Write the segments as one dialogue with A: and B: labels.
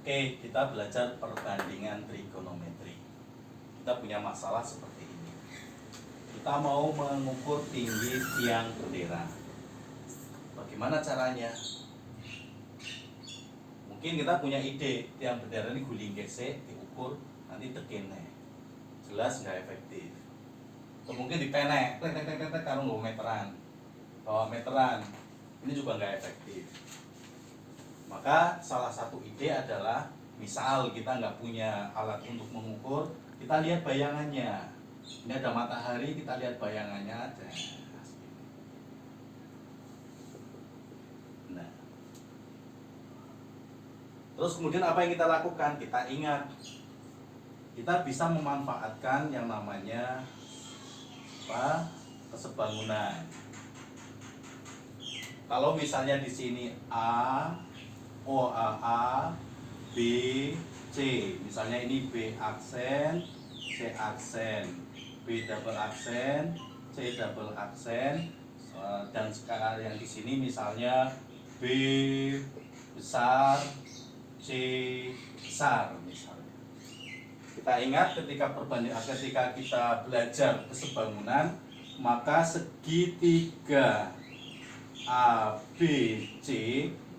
A: Oke, kita belajar perbandingan trigonometri. Kita punya masalah seperti ini. Kita mau mengukur tinggi tiang bendera. Bagaimana caranya? Mungkin kita punya ide, tiang bendera ini guling gesek, diukur, nanti tekennya. Jelas nggak efektif. Atau mungkin dipenek, kalau nggak meteran. Bawa meteran, ini juga nggak efektif. Maka salah satu ide adalah misal kita nggak punya alat untuk mengukur, kita lihat bayangannya. Ini ada matahari, kita lihat bayangannya aja. Nah, terus kemudian apa yang kita lakukan? Kita ingat, kita bisa memanfaatkan yang namanya kesebangunan. Kalau misalnya di sini OAA, B, C. Misalnya ini B aksen, C aksen, B double aksen, C double aksen, dan sekarang yang di sini misalnya B besar, C besar misalnya. Kita ingat ketika kita belajar kesebangunan, maka segitiga ABC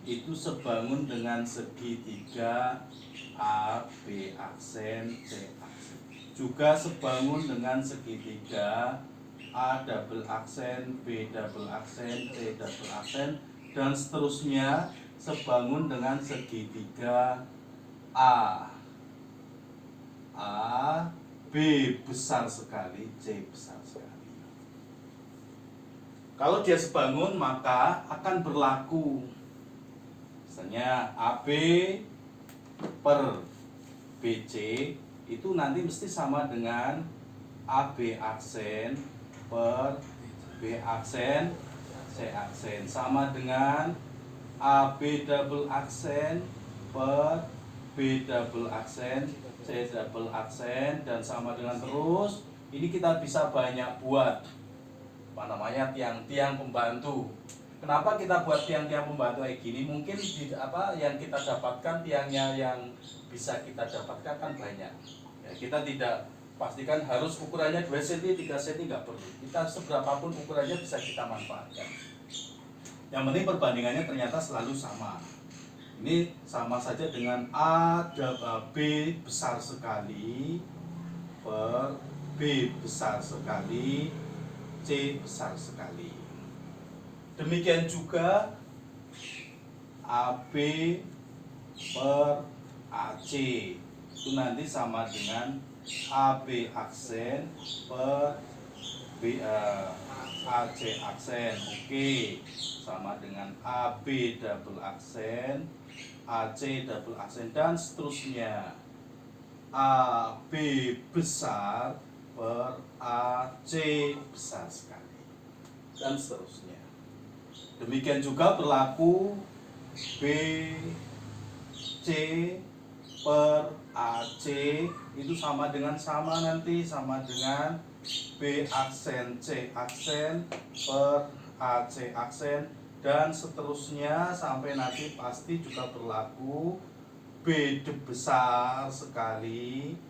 A: itu sebangun dengan segitiga AB aksen C aksen. Juga sebangun dengan segitiga A double aksen, B double aksen, C double aksen, dan seterusnya sebangun dengan segitiga A B besar sekali, C besar sekali. Kalau dia sebangun maka akan berlaku misalnya AB per BC itu nanti mesti sama dengan AB aksen per B aksen C aksen, sama dengan AB double aksen per B double aksen C double aksen, dan sama dengan terus. Ini kita bisa banyak buat tiang-tiang pembantu. Kenapa kita buat tiang-tiang pembantu kayak gini? Mungkin yang kita dapatkan tiangnya yang bisa kita dapatkan kan banyak. Ya, kita tidak pastikan harus ukurannya 2 cm, 3 cm, nggak perlu. Kita seberapapun ukurannya bisa kita manfaatkan. Yang penting perbandingannya ternyata selalu sama. Ini sama saja dengan B besar sekali per B besar sekali C besar sekali. Demikian juga AB per AC itu nanti sama dengan AB aksen per AC aksen. Oke, sama dengan AB double aksen, AC double aksen, dan seterusnya. AB besar per AC besar sekali, dan seterusnya. Demikian juga berlaku BC per AC itu sama dengan B aksen C aksen per AC aksen, dan seterusnya sampai nanti pasti juga berlaku B besar sekali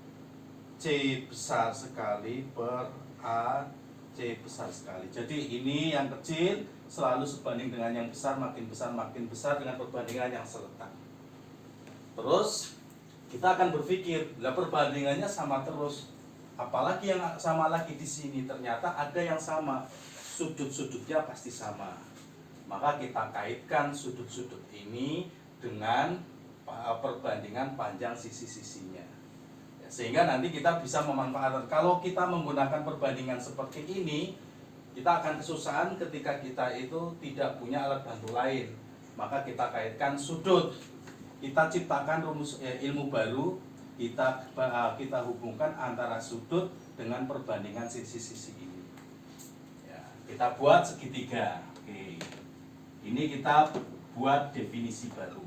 A: C besar sekali per A C besar sekali. Jadi ini yang kecil selalu sebanding dengan yang besar, makin besar dengan perbandingan yang serentak. Terus kita akan berpikir, lah perbandingannya sama terus. Apalagi yang sama lagi di sini, ternyata ada yang sama, sudut-sudutnya pasti sama. Maka kita kaitkan sudut-sudut ini dengan perbandingan panjang sisi-sisinya. Sehingga nanti kita bisa memanfaatkan. Kalau kita menggunakan perbandingan seperti ini, kita akan kesusahan ketika kita itu tidak punya alat bantu lain. Maka kita kaitkan sudut. Kita ciptakan rumus ilmu baru. Kita hubungkan antara sudut dengan perbandingan sisi-sisi ini. Ya, kita buat segitiga. Oke. Ini kita buat definisi baru.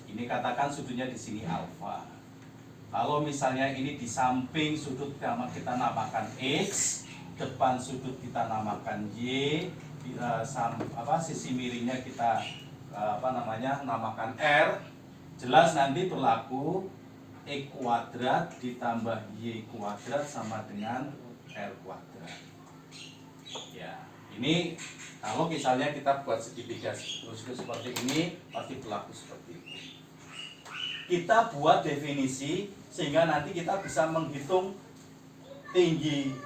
A: Ini katakan sudutnya di sini alfa. Kalau misalnya ini di samping sudut kita namakan X, depan sudut kita namakan Y, sisi miringnya kita namakan R, Jelas nanti berlaku X kuadrat ditambah Y kuadrat sama dengan R kuadrat. Ya, ini kalau misalnya kita buat segitiga seperti ini, pasti berlaku seperti itu. Kita buat definisi sehingga nanti kita bisa menghitung tinggi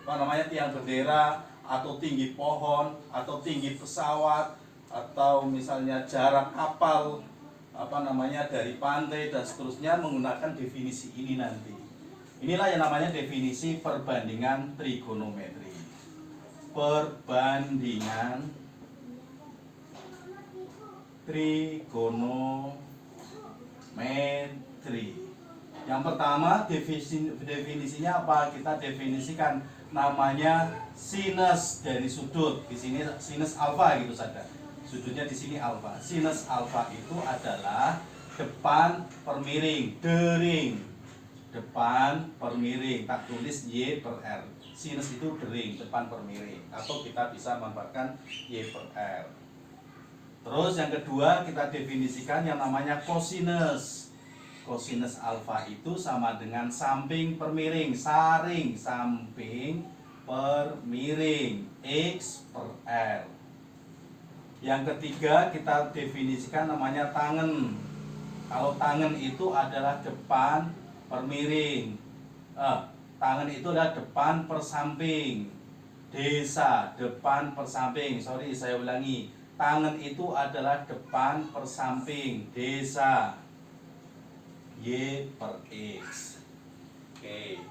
A: tiang bendera, atau tinggi pohon, atau tinggi pesawat, atau misalnya jarak kapal dari pantai dan seterusnya menggunakan definisi ini nanti. Inilah yang namanya definisi perbandingan trigonometri. Perbandingan trigonometri. Yang pertama definisinya apa? Kita definisikan namanya sinus dari sudut. Di sini sinus alfa gitu saja. Sudutnya di sini alfa. Sinus alfa itu adalah depan per miring, dering. Depan per miring, tak tulis Y per R. Sinus itu dering, depan per miring. Atau kita bisa memanfaatkan Y per R. Terus yang kedua kita definisikan yang namanya kosinus. Kosinus alfa itu sama dengan samping per miring, saring samping per miring, X per R. Yang ketiga kita definisikan namanya tangen. Kalau tangen itu adalah depan per miring, tangen itu adalah depan per samping. Desa depan per samping. Sorry saya ulangi. Tangen itu adalah depan per samping. Desa Y per X. Oke.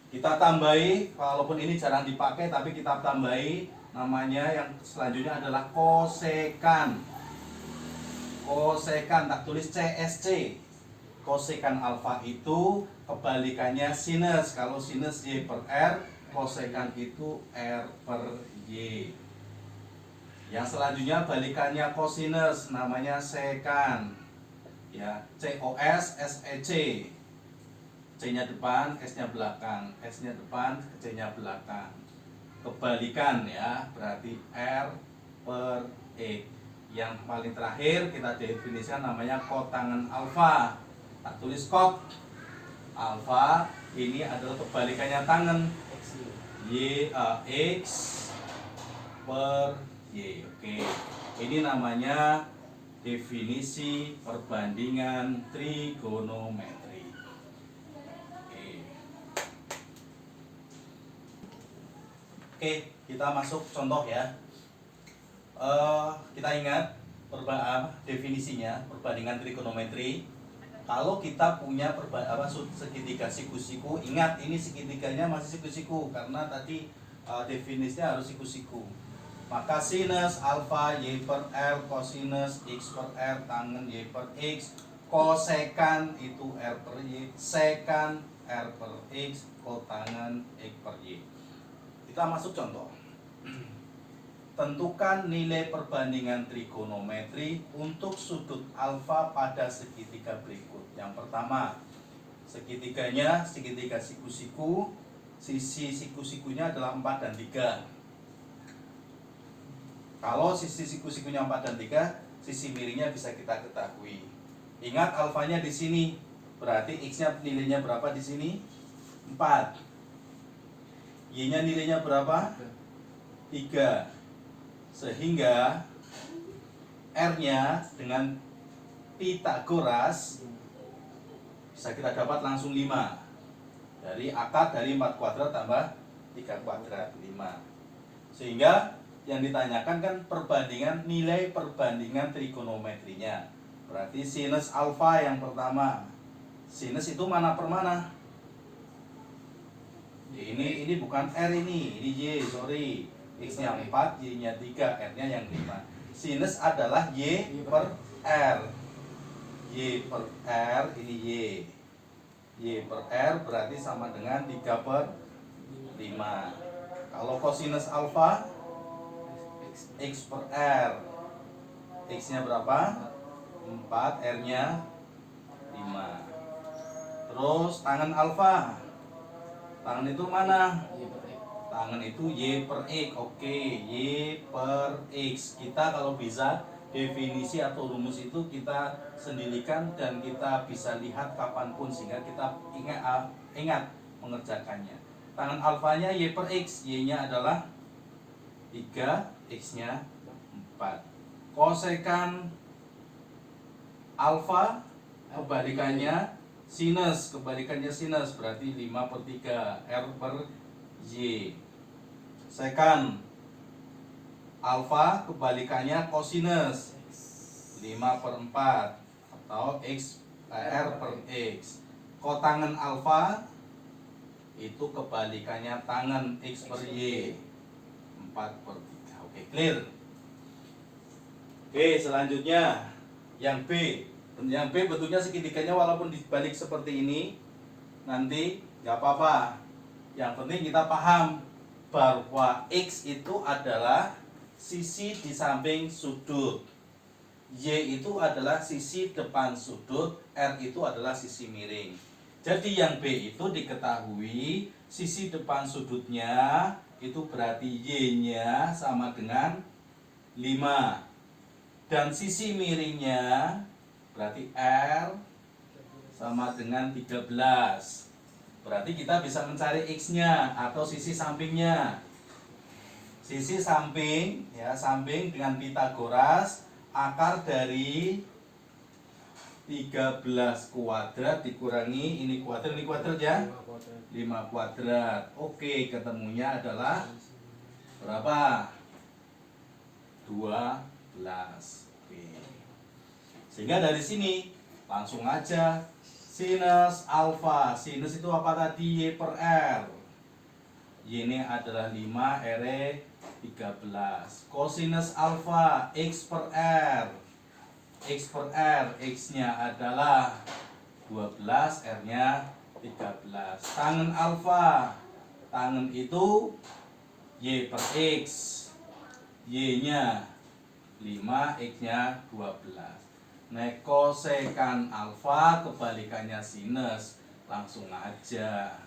A: Kita tambahi, walaupun ini jarang dipakai tapi kita tambahi namanya yang selanjutnya adalah kosekan. Kosekan tak tulis CSC. Kosekan alfa itu kebalikannya sinus. Kalau sinus Y per R, kosekan itu R per Y. Yang selanjutnya balikannya kosinus, namanya sekan. Ya, COS SEC. C-nya depan, S-nya belakang. S-nya depan, C-nya belakang. Kebalikan ya, berarti R per E. Yang paling terakhir kita definisikan namanya kotangen alfa. Tak tulis kot. Alfa ini adalah kebalikannya tangen. X per Y. Oke. Ini namanya definisi perbandingan trigonometri. Oke, kita masuk contoh ya. Kita ingat definisinya perbandingan trigonometri. Kalau kita punya segitiga siku-siku, ingat ini segitiganya masih siku-siku karena tadi definisinya harus siku-siku. Maka sinus alfa Y per R, kosinus X per R, tangen Y per X, kosekan itu R per Y, sekan R per X, kotangen X per Y. Kita masuk contoh. Tentukan nilai perbandingan trigonometri untuk sudut alfa pada segitiga berikut. Yang pertama, segitiganya segitiga siku-siku, sisi siku-sikunya adalah 4 dan 3. Kalau sisi siku-sikunya 4 dan 3, sisi miringnya bisa kita ketahui. Ingat alfanya di sini, berarti X-nya nilainya berapa di sini? 4. Y-nya nilainya berapa? 3. Sehingga R-nya dengan Pitagoras bisa kita dapat langsung 5. Dari akar dari 4 kuadrat tambah 3 kuadrat, 5. Sehingga yang ditanyakan kan nilai perbandingan trigonometrinya. Berarti sinus alfa yang pertama. Sinus itu mana per mana? Ini bukan R ini Y, sorry. X-nya 4, Y-nya 3, R-nya yang 5. Sinus adalah Y per R. Y per R, ini Y. Y per R berarti sama dengan 3 per 5. Kalau kosinus alfa, X per R. X-nya berapa? 4, R-nya 5. Terus tangen alfa. Tangen itu mana? Tangen itu Y per X. Oke, Y per X. Kita kalau bisa definisi atau rumus itu kita sendirikan dan kita bisa lihat kapanpun sehingga kita ingat mengerjakannya. Tangan alfanya Y per X, Y-nya adalah 3, X-nya 4. Kosekan alfa kebalikannya sinus, berarti 5 per 3, R per Y. Sekan alfa kebalikannya kosinus, 5 per 4 atau R per X. Kotangen alfa itu kebalikannya tangan X per Y, 4 per 3. Oke, clear. Oke, selanjutnya yang B. Yang B bentuknya segitiganya walaupun dibalik seperti ini nanti nggak apa-apa. Yang penting kita paham bahwa X itu adalah sisi di samping sudut, Y itu adalah sisi depan sudut, R itu adalah sisi miring. Jadi yang B itu diketahui sisi depan sudutnya itu berarti Y-nya sama dengan 5. Dan sisi miringnya berarti R sama dengan 13. Berarti kita bisa mencari X-nya atau sisi sampingnya. Sisi samping, ya, samping dengan Pitagoras, akar dari 13 kuadrat dikurangi ini kuadrat ya, 5 kuadrat. Oke, ketemunya adalah berapa? 12. Oke. Sehingga dari sini langsung aja sinus alfa. Sinus itu apa tadi? Y per R. Y ini adalah 5, R 13. Kosinus alfa X per R. X per R, X-nya adalah 12, R-nya 13. Tangen alfa, tangen itu Y per X, Y-nya 5, X-nya 12. Nah, kosekan alfa kebalikannya sinus, langsung aja.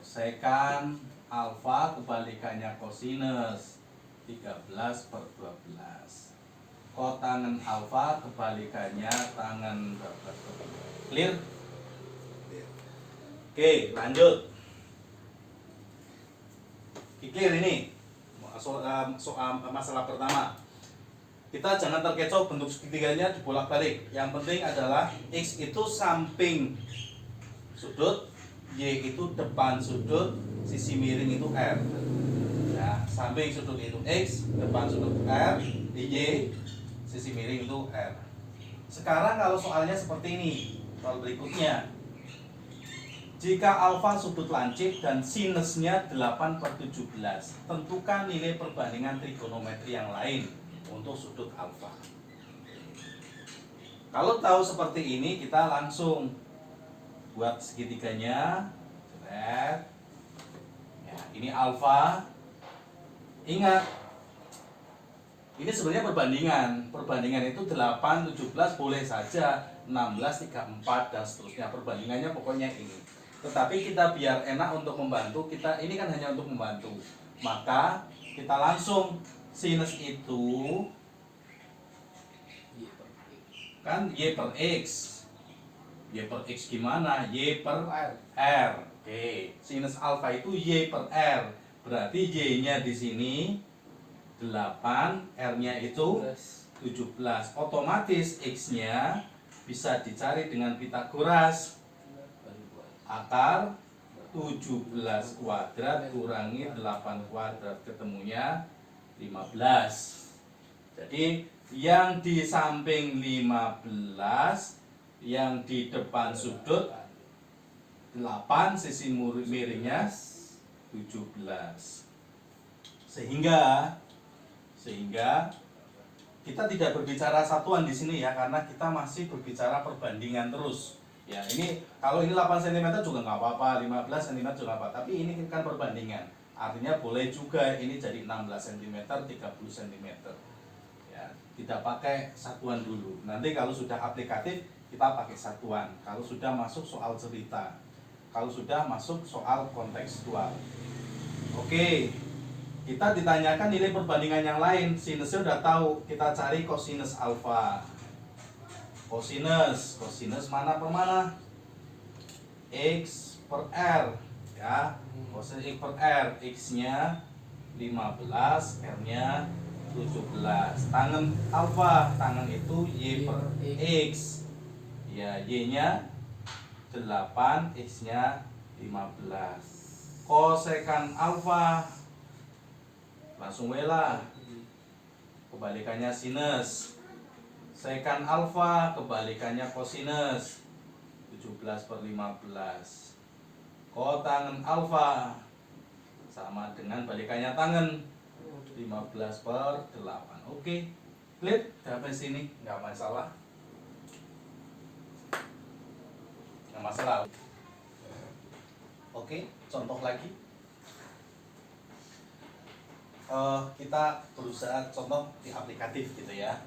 A: Sekan alfa kebalikannya kosinus, 13 per 12. Kotangen alfa kebalikannya tangen berapa? Clear? Oke, lanjut. Clear ini soal masalah pertama. Kita jangan terkecoh bentuk segitiganya dibolak-balik. Yang penting adalah X itu samping sudut, Y itu depan sudut, sisi miring itu R. Ya, samping sudut itu X, depan sudut R, Y, sisi miring itu R. Sekarang kalau soalnya seperti ini, soal berikutnya. Jika alfa sudut lancip dan sinusnya 8 per 17, tentukan nilai perbandingan trigonometri yang lain untuk sudut alfa. Kalau tahu seperti ini, kita langsung buat segitiganya. Ya, ini alfa. Ingat, ini sebenarnya perbandingan itu 8, 17 boleh saja, 16, 34 dan seterusnya. Perbandingannya pokoknya ini. Tetapi kita biar enak untuk membantu, kita ini kan hanya untuk membantu. Maka kita langsung sinus itu kan Y per X. Y per X gimana? Y per R. Oke, sinus alfa itu Y per R. Berarti Y-nya di sini 8, R-nya itu 17. Otomatis X-nya bisa dicari dengan Pitagoras. Akar 17 kuadrat kurangi 8 kuadrat, ketemunya 15. Jadi yang di samping 15, yang di depan sudut 8, sisi miringnya 17. Sehingga kita tidak berbicara satuan di sini ya, karena kita masih berbicara perbandingan terus. Ya, ini kalau ini 8 cm juga nggak apa-apa, 15 cm juga apa, tapi ini kan perbandingan. Artinya boleh juga ini jadi 16 cm, 30 cm. Ya, tidak pakai satuan dulu. Nanti kalau sudah aplikatif kita pakai satuan. Kalau sudah masuk soal cerita, kalau sudah masuk soal kontekstual. Oke, Kita ditanyakan nilai perbandingan yang lain. Sinusnya udah tahu, kita cari kosinus alfa. Kosinus mana per mana? X per R, ya. Kosinus X per R, X-nya 15, R-nya 17. Tangen alfa, tangen itu Y per X. Ya, Y-nya 8, X-nya 15. Kosekan alfa, langsung W lah. Kebalikannya sinus. Sekan alfa, kebalikannya kosinus. 17 per 15. Kotangen alfa sama dengan balikannya tangen, 15 per 8. Oke, clear sampai sini, nggak masalah. Nggak masalah. Oke, contoh lagi. Kita berusaha contoh di aplikatif gitu ya.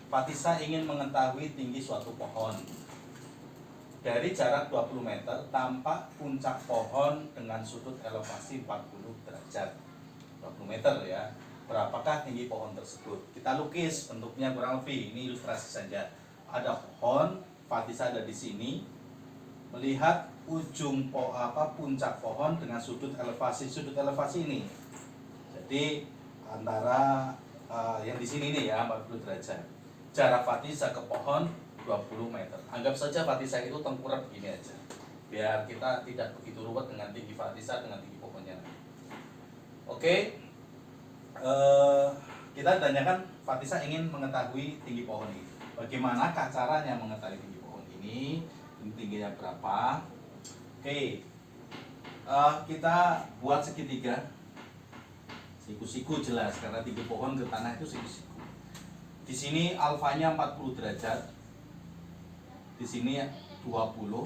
A: Fatisa ingin mengetahui tinggi suatu pohon. Dari jarak 20 meter tampak puncak pohon dengan sudut elevasi 40 derajat. 20 meter ya. Berapakah tinggi pohon tersebut? Kita lukis bentuknya kurang lebih, ini ilustrasi saja. Ada pohon, Fatisa ada di sini. Melihat ujung puncak pohon dengan sudut elevasi ini. Jadi antara yang di sini nih ya 40 derajat. Jarak Fatisa ke pohon 20 meter. Anggap saja Fatisa itu tengkurap begini aja. Biar kita tidak begitu ruwet dengan tinggi Fatisa dengan tinggi pohonnya. Oke. Kita tanyakan Fatisa ingin mengetahui tinggi pohon ini. Bagaimana caranya mengetahui tinggi pohon ini? Tingginya berapa? Oke. Kita buat segitiga. Siku-siku jelas karena tinggi pohon ke tanah itu siku-siku. Di sini alfanya 40 derajat. Di sini 20.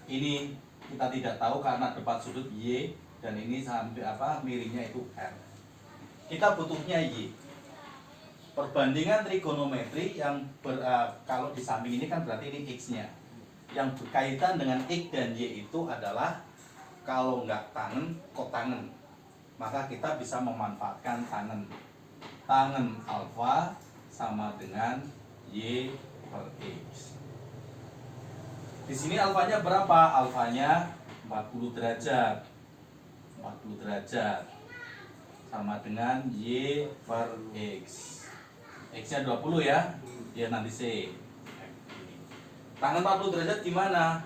A: Ini kita tidak tahu karena depan sudut Y dan ini sampai miringnya itu R. Kita butuhnya Y. Perbandingan trigonometri yang kalau di samping ini kan berarti ini X-nya. Yang berkaitan dengan X dan Y itu adalah kalau nggak tangen, kotangen. Maka kita bisa memanfaatkan tangen. Tangen alfa sama dengan Y per X. Di sini alfanya berapa? Alfanya 40 derajat. 40 derajat sama dengan Y per X. X-nya 20 ya. Ya nanti C. Tangen 40 derajat gimana?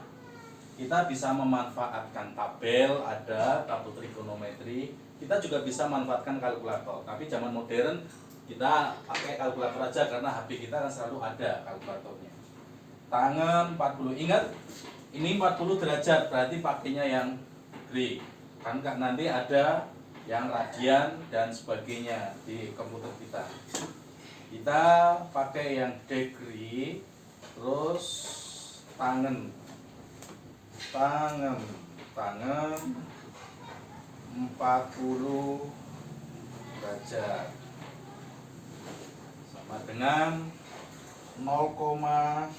A: Kita bisa memanfaatkan tabel, ada tabel trigonometri. Kita juga bisa manfaatkan kalkulator. Tapi zaman modern kita pakai kalkulator aja karena HP kita kan selalu ada kalkulatornya. Tangen 40, ingat ini 40 derajat berarti pakainya yang degree. Kan nanti ada yang radian dan sebagainya di komputer kita. Kita pakai yang degree, terus tangen 40 derajat sama dengan 0,839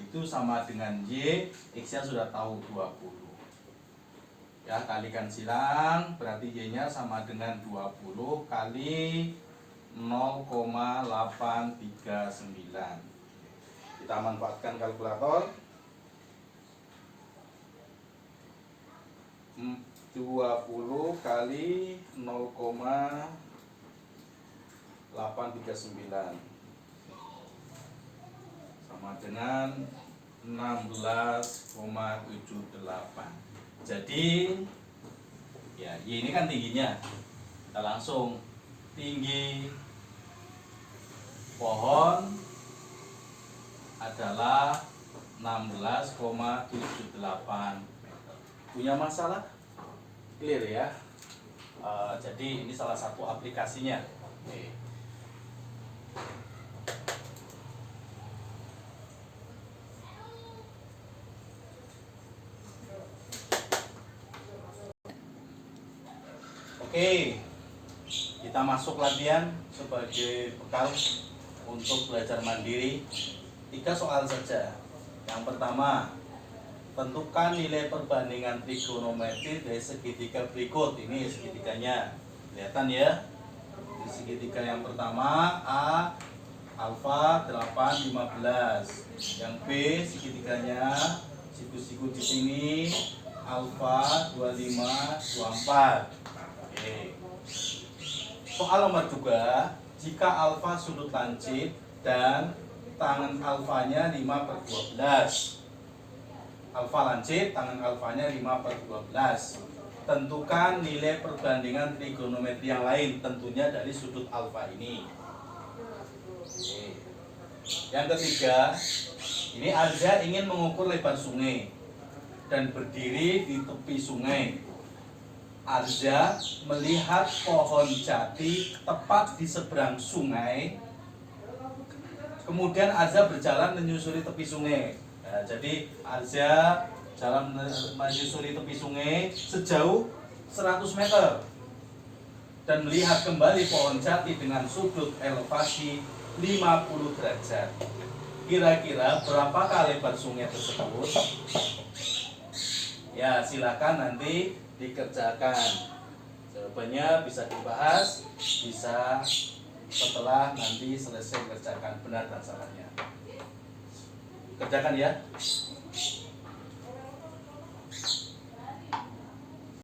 A: itu sama dengan Y, X nya sudah tahu 20 ya, kalikan silang berarti Y nya sama dengan 20 kali 0,839. Kita manfaatkan kalkulator. 20 kali 0,839 sama dengan 16,78. Jadi ya Y ini kan tingginya. Kita langsung tinggi pohon adalah 16,78 meter. Punya masalah? Clear ya? Jadi ini salah satu aplikasinya. Oke, kita masuk latihan sebagai bekal. untuk belajar mandiri 3 soal saja. Yang pertama, tentukan nilai perbandingan trigonometri dari segitiga berikut. Ini segitiganya, kelihatan ya. Di segitiga yang pertama A alfa 8 15. Yang B segitiganya siku-siku di sini alfa 25 24. Oke. Soal nomor 2, jika alfa sudut lancip dan tangan alfanya 5/12. Alfa lancip, tangan alfanya 5/12. Tentukan nilai perbandingan trigonometri yang lain, tentunya dari sudut alfa ini. Oke. Yang ketiga, ini Arza ingin mengukur lebar sungai dan berdiri di tepi sungai. Arza melihat pohon jati tepat di seberang sungai. Kemudian Arza berjalan menyusuri tepi sungai. Nah, jadi Arza jalan menyusuri tepi sungai sejauh 100 meter dan melihat kembali pohon jati dengan sudut elevasi 50 derajat. Kira-kira berapakah lebar sungai tersebut? Ya, silakan nanti dikerjakan. Jawabannya bisa dibahas, bisa setelah nanti selesai kerjakan benar dan salahnya. Kerjakan ya.